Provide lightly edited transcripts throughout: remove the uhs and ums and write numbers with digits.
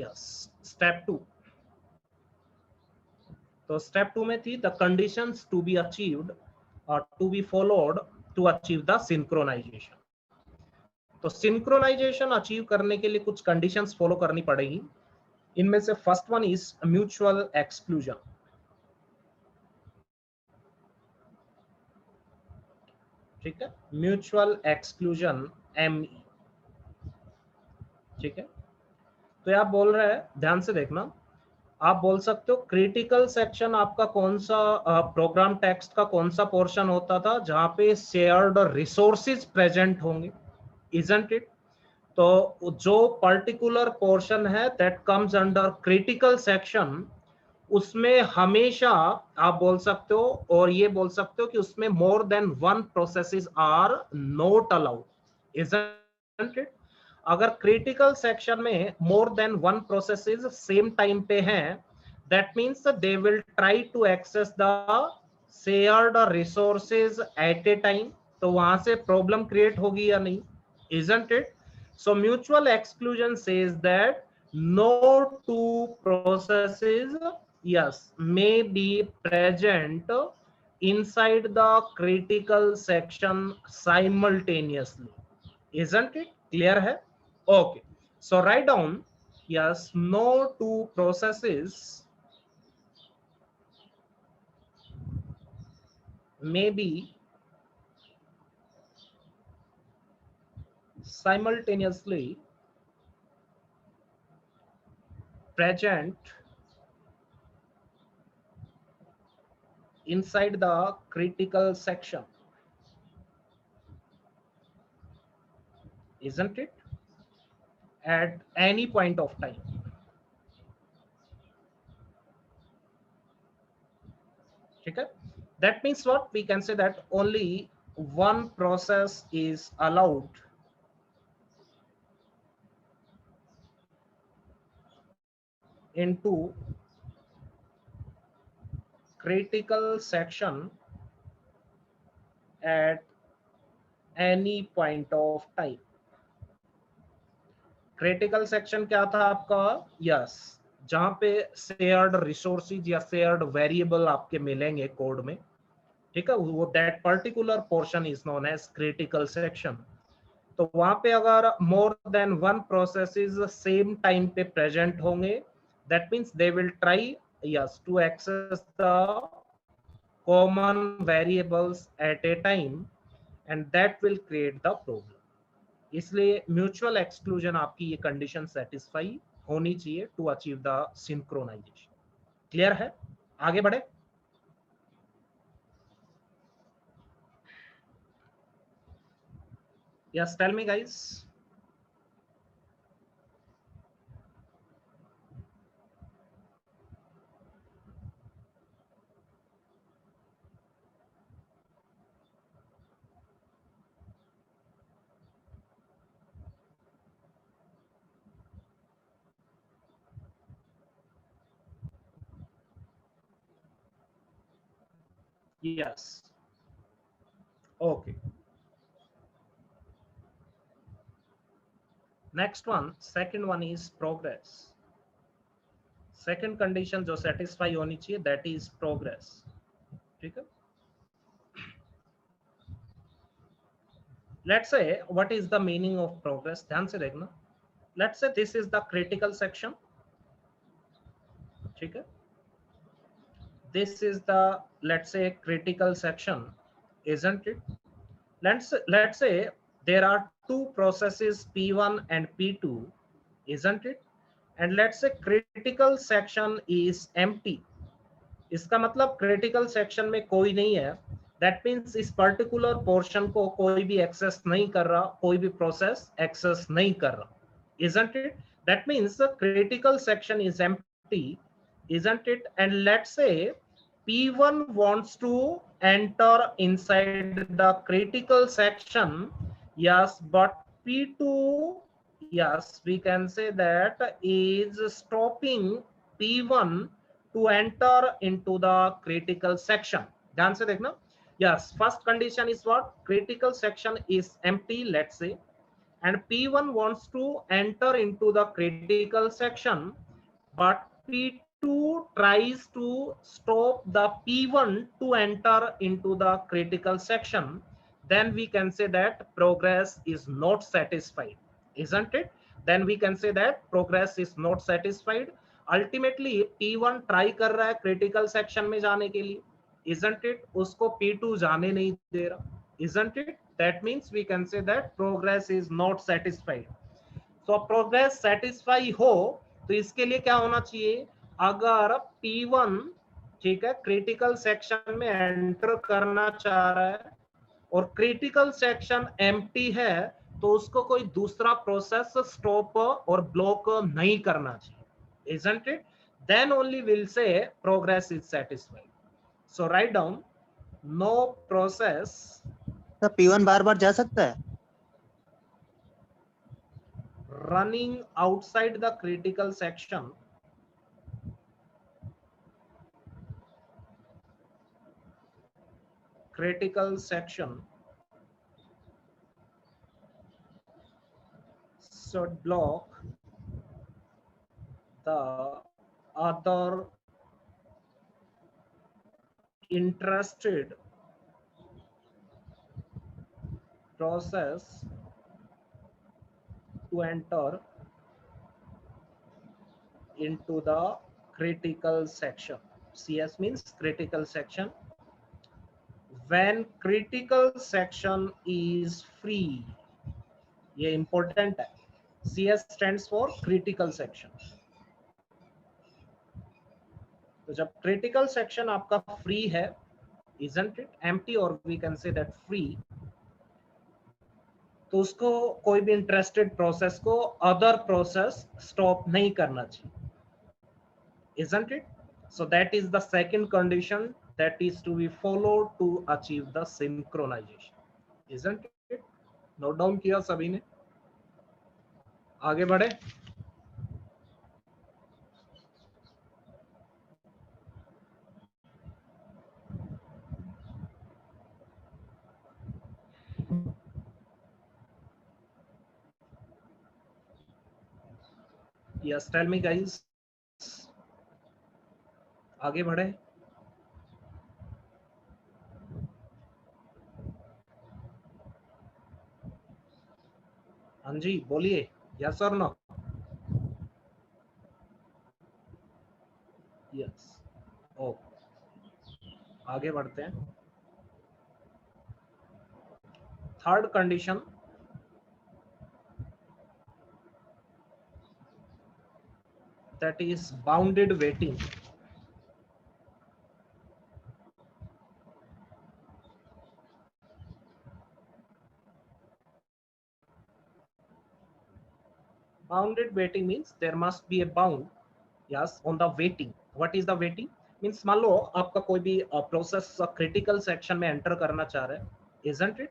Yes, step 2। तो step 2 में थी the conditions to be achieved और to be followed to achieve the synchronization. तो सिंक्रोनाइजेशन अचीव करने के लिए कुछ कंडीशंस फॉलो करनी पड़ेगी। इनमें से first one is mutual exclusion. ठीक है, म्यूचुअल एक्सक्लूजन, ME। ठीक है, तो आप बोल रहे हैं, ध्यान से देखना, आप बोल सकते हो क्रिटिकल सेक्शन आपका कौन सा प्रोग्राम टेक्स्ट का कौन सा पोर्शन होता था जहां पे शेयर्ड रिसोर्सेज प्रेजेंट होंगे, इजंट इट? तो जो पर्टिकुलर पोर्शन है that comes under critical section, उसमें हमेशा आप बोल सकते हो और ये बोल सकते हो कि उसमें more than one processes are not allowed, isn't it? अगर क्रिटिकल सेक्शन में more than one processes same time पे हैं, that means they will try to access the shared resources at a time. तो वहां से प्रॉब्लम क्रिएट होगी या नहीं, isn't it? So mutual exclusion says that no two processes, yes, may be present inside the critical section simultaneously. Isn't it clear hai? Okay. So write down, yes, no two processes may be simultaneously present inside the critical section, isn't it? At any point of time. Okay? That means what? We can say that only one process is allowed into critical section at any point of time. Critical section क्या था आपका? Yes, जहां पे shared resources या shared variable आपके मिलेंगे code में। ठीक है, वो that particular portion is known as critical section. तो वहां पे अगर more than one processes same time पे प्रेजेंट होंगे, that means they will try, yes, to access the common variables at a time and that will create the problem. इसलिए mutual exclusion आपकी ये condition satisfy होनी चाहिए to achieve the synchronization. Clear है? आगे बढ़े। Yes, tell me guys. Yes. Okay. Next one, second one is progress. Second condition जो satisfy होनी चाहिए, that is progress. ठीक है? Let's say what is the meaning of progress? ध्यान से देखना. Let's say this is the critical section. ठीक है? This is the, let's say, critical section, isn't it? Let's say there are two processes P1 and P2, isn't it? And let's say critical section is empty. इसका मतलब critical section में कोई नहीं है, that means इस particular portion को कोई भी एक्सेस नहीं कर रहा, कोई भी प्रोसेस एक्सेस नहीं कर रहा, isn't it? That means the critical section is empty, isn't it? And let's say P1 wants to enter inside the critical section, yes, but P2, yes, we can say that is stopping P1 to enter into the critical section. ध्यान से देखना. Yes, first condition is what? Critical section is empty, let's say. and P1 wants to enter into the critical section, but P2 tries to stop the P1 to enter into the critical section, then we can say that progress is not satisfied, isn't it? Then we can say that progress is not satisfied. Ultimately P1 try कर रहा है critical section में जाने के लिए, isn't it? उसको P2 जाने नहीं दे रहा, isn't it? That means we can say that progress is not satisfied. तो प्रोग्रेस सेटिस्फाई हो तो इसके लिए क्या होना चाहिए, अगर P1 ठीक है क्रिटिकल सेक्शन में एंटर करना चाह रहा है और क्रिटिकल सेक्शन एम्प्टी है, तो उसको कोई दूसरा प्रोसेस स्टॉप और ब्लॉक नहीं करना चाहिए, isn't it? Then only we'll say progress is satisfied. So write down, no process तो P1 बार बार जा सकता है? running outside the critical section should block the other interested process to enter into the critical section. CS means critical section. When critical section is free, ये important है. CS stands for critical section. तो जब critical section आपका free है, isn't it? Empty or we can say that free, तो उसको कोई भी इंटरेस्टेड प्रोसेस को अदर प्रोसेस स्टॉप नहीं करना चाहिए, isn't it? So that is the second condition that is to be followed to achieve the synchronization, isn't it? Note down किया सभी ने? आगे बढ़े. Yes, tell me guys. आगे बढ़े. हाँ जी बोलिए, यस और नो? यस. ओ, आगे बढ़ते हैं. Third condition, that is bounded waiting. Bounded waiting means there must be a bound, yes, on the waiting. What is the waiting? Means मान लो आपका कोई भी प्रोसेस क्रिटिकल सेक्शन में एंटर करना चाह रहा है, isn't it?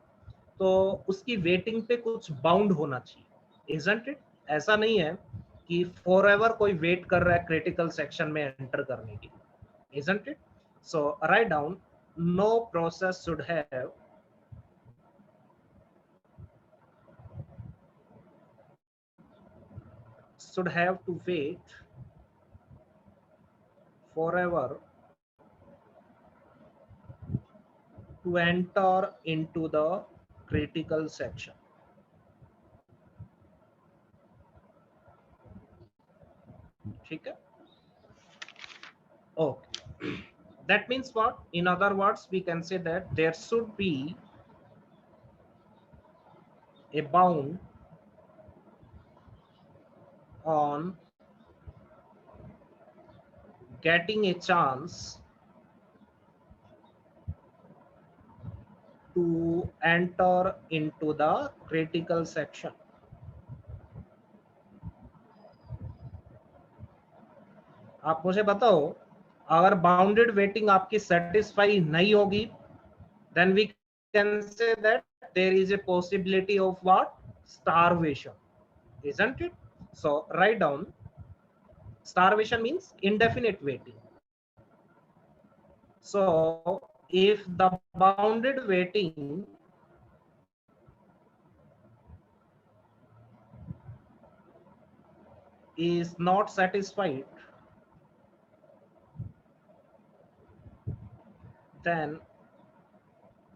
तो उसकी वेटिंग पे कुछ बाउंड होना चाहिए, isn't it? ऐसा नहीं है कि फॉरएवर कोई वेट कर रहा है क्रिटिकल सेक्शन में एंटर करने की, isn't it? So write down, no process should have to wait forever to enter into the critical section. ठीक है? Okay. That means what? In other words, we can say that there should be a bound on getting a chance to enter into the critical section. आप मुझे बताओ, अगर bounded waiting आपकी satisfy नहीं होगी, then we can say that there is a possibility of what? Starvation, isn't it? So write down, starvation means indefinite waiting. So if the bounded waiting is not satisfied, then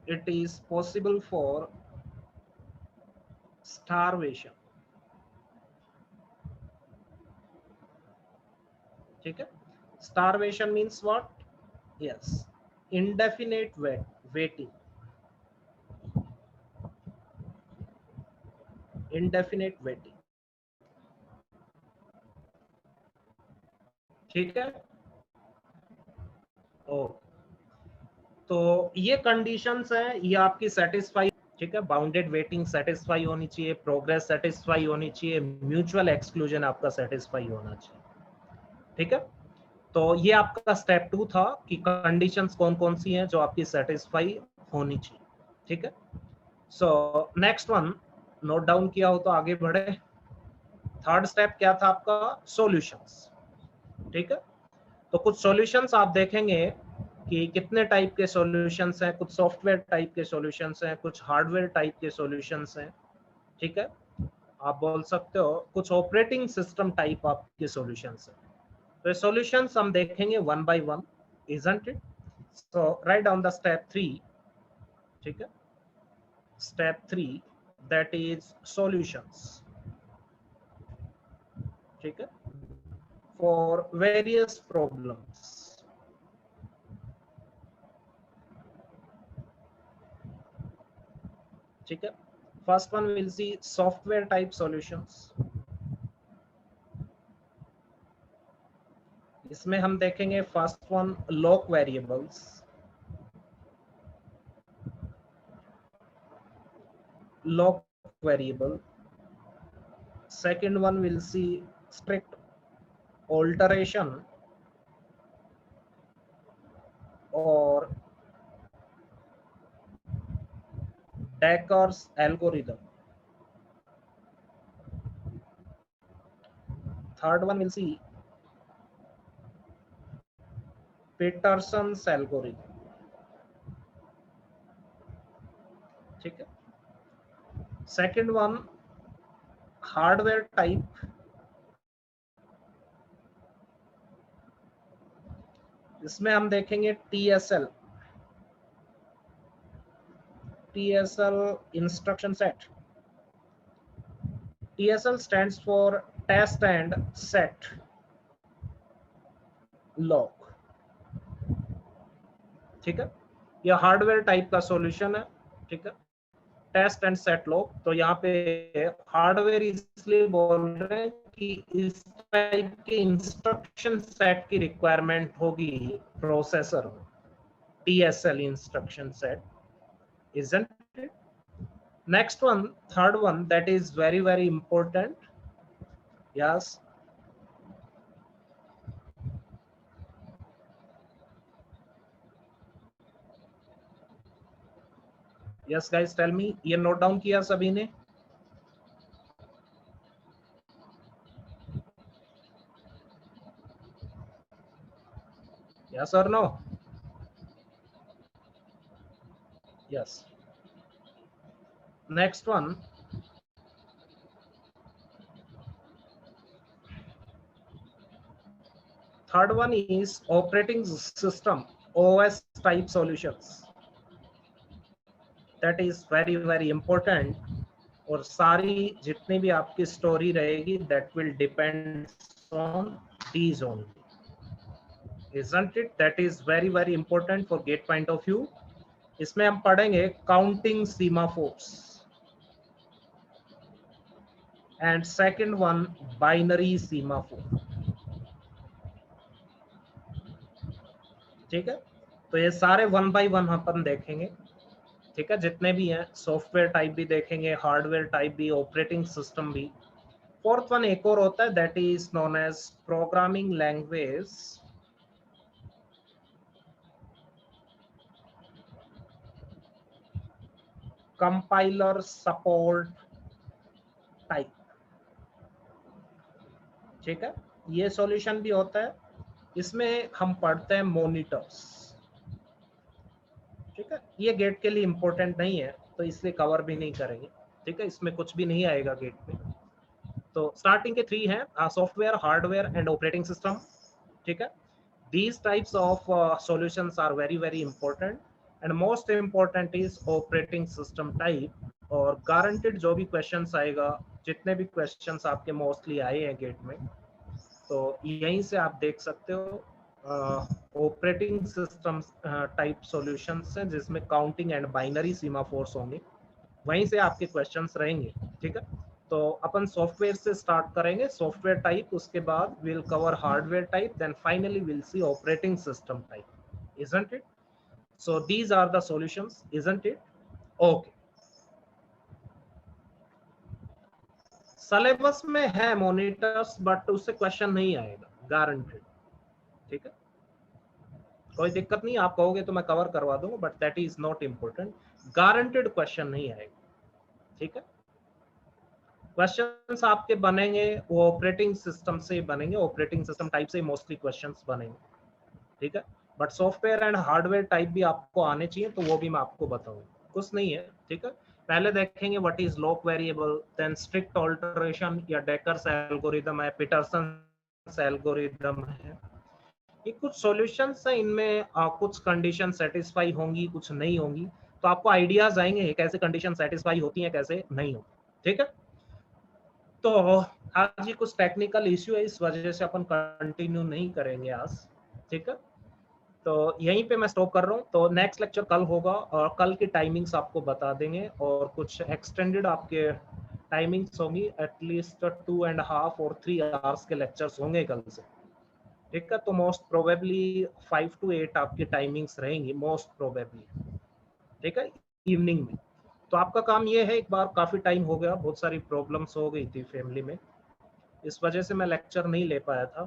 it is possible for starvation. ठीक है, starvation means what? Yes, indefinite waiting. Indefinite waiting. ठीक है, ओ तो ये conditions है, ये आपकी satisfy, ठीक है, बाउंडेड वेटिंग सेटिस्फाई होनी चाहिए, प्रोग्रेस सेटिस्फाई होनी चाहिए, म्यूचुअल एक्सक्लूजन आपका सेटिस्फाई होना चाहिए, ठीक है। तो ये आपका स्टेप 2 था कि कंडीशंस कौन कौन सी हैं जो आपकी सेटिस्फाई होनी चाहिए, ठीक है। So next one note down किया हो तो आगे बढ़े। थर्ड स्टेप क्या था आपका? सॉल्यूशंस, ठीक है। तो कुछ सॉल्यूशंस आप देखेंगे कि कितने टाइप के सॉल्यूशंस हैं, कुछ सॉफ्टवेयर टाइप के सॉल्यूशंस हैं, कुछ हार्डवेयर टाइप के सॉल्यूशंस हैं, ठीक है। आप बोल सकते हो कुछ ऑपरेटिंग सिस्टम टाइप आपके सॉल्यूशंस हैं। तो ये सॉल्यूशंस हम देखेंगे one by one, isn't it? So write down the step 3, ठीक है, स्टेप 3 दैट इज सॉल्यूशंस, ठीक है, फॉर वेरियस प्रॉब्लम्स। ठीक है, first one will see software type solutions. इसमें हम देखेंगे first one lock variables, lock variable. Second one will see strict alteration और Decker's algorithm. Third one will see Peterson's algorithm. ठीक है, सेकेंड वन हार्डवेयर टाइप, इसमें हम देखेंगे TSL, TSL instruction set. TSL stands for test and set lock, ठीक है, यह hardware type का सॉल्यूशन है, ठीक है, टेस्ट एंड सेट लॉक। तो यहाँ पे हार्डवेयर इसलिए बोल रहे हैं कि इस टाइप के इंस्ट्रक्शन सेट की रिक्वायरमेंट होगी प्रोसेसर में, TSL instruction set, isn't it? Next one, third one, that is very very important. Yes, yes guys, tell me, ये नोट डाउन किया सभी ने? Yes or no? Yes. Next one, third one is operating system, OS type solutions. That is very very important. और सारी जितनी भी आपकी story रहेगी that will depend on these only, isn't it? That is very very important for gate point of view. इसमें हम पढ़ेंगे counting semaphores and second one binary semaphore, ठीक है। तो ये सारे वन बाय वन अपन देखेंगे, ठीक है, जितने भी हैं, सॉफ्टवेयर टाइप भी देखेंगे, हार्डवेयर टाइप भी, ऑपरेटिंग सिस्टम भी। फोर्थ वन एक और होता है, that is known as programming language, compiler support type, ठीक है, ये सॉल्यूशन भी होता है। इसमें हम पढ़ते हैं मॉनिटर्स, ठीक है, ये गेट के लिए इंपॉर्टेंट नहीं है तो इसलिए कवर भी नहीं करेंगे, ठीक है, इसमें कुछ भी नहीं आएगा गेट में। तो स्टार्टिंग के 3 हैं, software, hardware and operating system, ठीक है। These types of solutions are very very important, and most important is operating system type. और guaranteed जो भी questions आएगा, जितने भी questions आपके mostly आए हैं गेट में, तो यहीं से आप देख सकते हो ऑपरेटिंग सिस्टम टाइप सॉल्यूशंस हैं जिसमें काउंटिंग एंड बाइनरी सीमाफोर्स होंगे, वहीं से आपके क्वेश्चंस रहेंगे, ठीक है। तो अपन सॉफ्टवेयर से स्टार्ट करेंगे, सॉफ्टवेयर टाइप, उसके बाद will cover hardware type, then finally will see operating system type, isn't it? So these are the solutions, isn't it? Okay. Syllabus में है मॉनिटर्स, बट उससे क्वेश्चन नहीं आएगा, गारंटेड, ठीक है। कोई दिक्कत नहीं, आप कहोगे तो मैं कवर करवा दूंगा, but that is not important, guaranteed question नहीं आएगा, ठीक है। क्वेश्चंस आपके बनेंगे वो ऑपरेटिंग सिस्टम से बनेंगे, ऑपरेटिंग सिस्टम टाइप से मोस्टली क्वेश्चंस बनेंगे, ठीक है। But software and hardware type भी आपको आने चाहिए, तो वो भी मैं आपको बताऊंगा, कुछ नहीं है, ठीक है। पहले देखेंगे what is lock variable, then strict alteration या डेकर्स एल्गोरिथम है, पीटरसन एल्गोरिथम है, ये कुछ सॉल्यूशंस है, इनमें कुछ कंडीशन सेटिस्फाई होंगी, कुछ नहीं होंगी, तो आपको आइडियाज आएंगे कैसे कंडीशन सेटिस्फाई होती हैं, कैसे नहीं होती, ठीक है। तो आज ये कुछ टेक्निकल इश्यू है, इस वजह से अपन कंटिन्यू नहीं करेंगे आज, ठीक है। तो यहीं पे मैं स्टॉप कर रहा हूँ, तो नेक्स्ट लेक्चर कल होगा और कल की टाइमिंग्स आपको बता देंगे, और कुछ एक्सटेंडेड आपके टाइमिंग्स होंगी, एटलीस्ट 2.5 और 3 आवर्स के लेक्चर्स होंगे कल से, ठीक है। तो मोस्ट प्रोबेबली 5 to 8 आपकी टाइमिंग्स रहेंगी मोस्ट प्रोबेबली, ठीक है, इवनिंग में। तो आपका काम ये है, एक बार काफी टाइम हो गया, बहुत सारी प्रॉब्लम्स हो गई थी फैमिली में, इस वजह से मैं लेक्चर नहीं ले पाया था,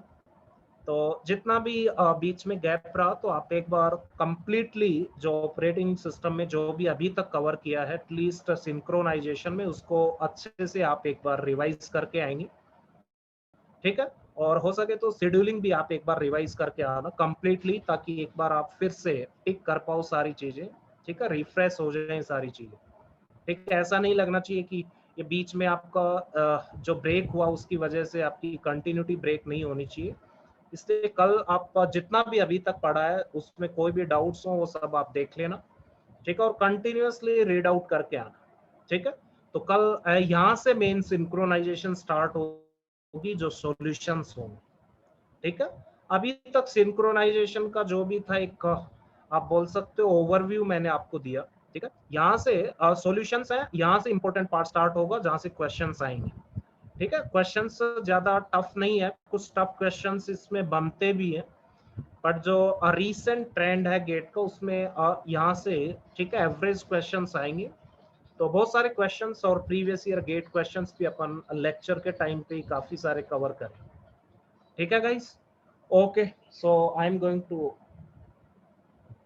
तो जितना भी बीच में गैप रहा, तो आप एक बार कंप्लीटली जो ऑपरेटिंग सिस्टम में जो भी अभी तक कवर किया है, एटलीस्ट सिंक्रोनाइजेशन में, उसको अच्छे से आप एक बार रिवाइज करके आएंगे, ठीक है। और हो सके तो शेड्यूलिंग भी आप एक बार रिवाइज करके आना कंप्लीटली, ताकि एक बार आप फिर से टिक कर पाओ सारी चीजें, ठीक है, रिफ्रेश हो जाए सारी चीजें, ठीक है। ऐसा नहीं लगना चाहिए कि ये बीच में आपका जो ब्रेक हुआ उसकी वजह से आपकी कंटिन्यूटी ब्रेक नहीं होनी चाहिए, इसलिए कल आप जितना भी अभी तक पढ़ा है उसमें कोई भी डाउट्स हो वो सब आप देख लेना, ठीक है, और कंटिन्यूअसली रीड आउट करके आना, ठीक है। तो कल यहाँ से मेन सिंक्रोनाइजेशन स्टार्ट होगी, जो सॉल्यूशंस होंगे, ठीक है। अभी तक सिंक्रोनाइजेशन का जो भी था, एक आप बोल सकते हो ओवरव्यू मैंने आपको दिया, ठीक है। यहाँ से सॉल्यूशंस है, यहाँ से इंपॉर्टेंट पार्ट स्टार्ट होगा, जहाँ से क्वेश्चंस आएंगे, ठीक है। क्वेश्चंस ज्यादा टफ नहीं है, कुछ टफ क्वेश्चंस इसमें बनते भी हैं, बट जो रीसेंट ट्रेंड है गेट का, उसमें यहाँ से, ठीक है, एवरेज क्वेश्चंस आएंगे। तो बहुत सारे क्वेश्चंस और प्रीवियस ईयर गेट क्वेश्चंस भी अपन लेक्चर के टाइम पे काफी सारे कवर करें, ठीक है guys. Okay, so I am going to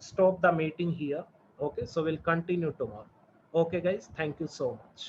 stop the meeting here. Okay, so we'll continue tomorrow. Okay guys, thank you so much.